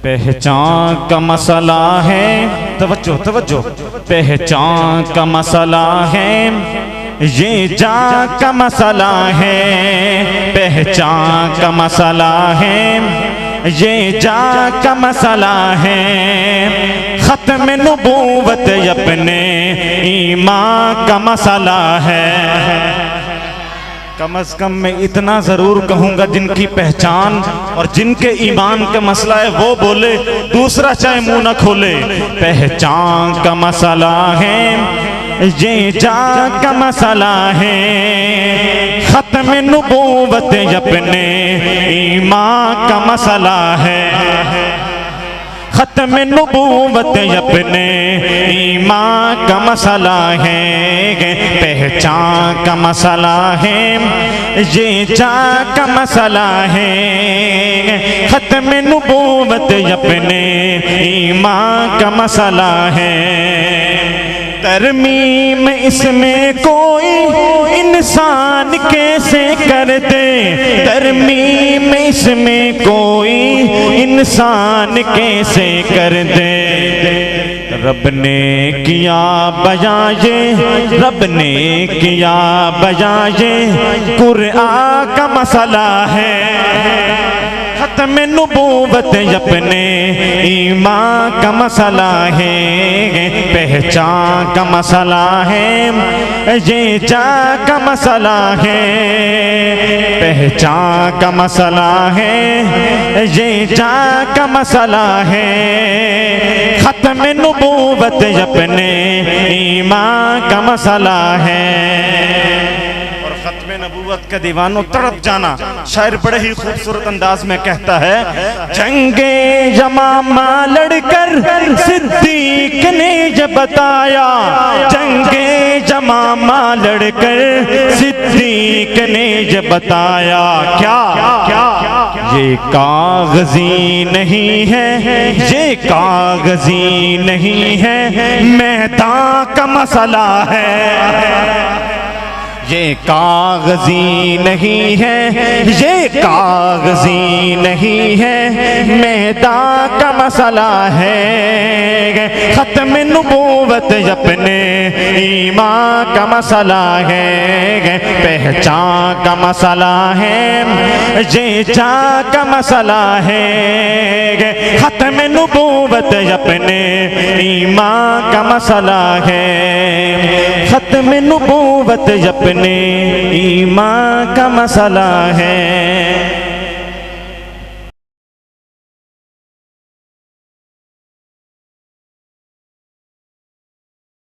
پہچان کا مسئلہ ہے، توجہ توجہ، پہچان کا مسئلہ ہے، یہ جان کا مسئلہ ہے، پہچان کا مسئلہ ہے، یہ جان کا مسئلہ ہے، ختم نبوت اپنے ایمان کا مسئلہ ہے۔ کم از کم میں اتنا ضرور کہوں گا، جن کی پہچان اور جن کے ایمان کا مسئلہ ہے وہ بولے، دوسرا چاہے منہ نہ کھولے۔ پہچان کا مسئلہ ہے، یہ جان کا مسئلہ ہے، ختم نبوت اپنے ایمان کا مسئلہ ہے، ختم نبوت اپنے ایمان کا مسئلہ ہے، پہچان کا مسئلہ ہے، یہ جان کا مسئلہ ہے، ختم نبوت اپنے ایمان کا مسئلہ ہے۔ ترمیم اس میں کوئی انسان کیسے کر دے، ترمیم اس میں کوئی انسان کیسے کر دے، رب نے کیا بیان یہ، رب نے کیا بیان یہ قرآن کا مسئلہ ہے، ختم نبوت اپنے ایمان کا مسئلہ ہے، پہچان کا مسئلہ ہے، یہ جان کا مسئلہ ہے، پہچان کا مسئلہ ہے، یہ جان کا مسئلہ ہے، ختم نبوت اپنے ایمان کا مسئلہ ہے۔ ختم نبوت کا دیوانوں تڑپ جانا، شاعر بڑے ہی خوبصورت انداز میں کہتا ہے، جنگ یمامہ لڑ کر صدیق نے یہ بتایا، جنگ یمامہ لڑ کر صدیق نے یہ بتایا، کیا یہ کاغذی نہیں ہے، یہ کاغذی نہیں ہے، میدان کا مسئلہ ہے، یہ کاغذی نہیں ہے، یہ کاغذی نہیں ہے، میدان کا مسئلہ ہے، ختم نبوت اپنے ایمان کا مسئلہ ہے، پہچان کا مسئلہ ہے، یہ جان کا مسئلہ ہے، ختم نبوت اپنے ایمان کا مسئلہ ہے، ختم نبوت اپنے ایمان کا مسئلہ ہے۔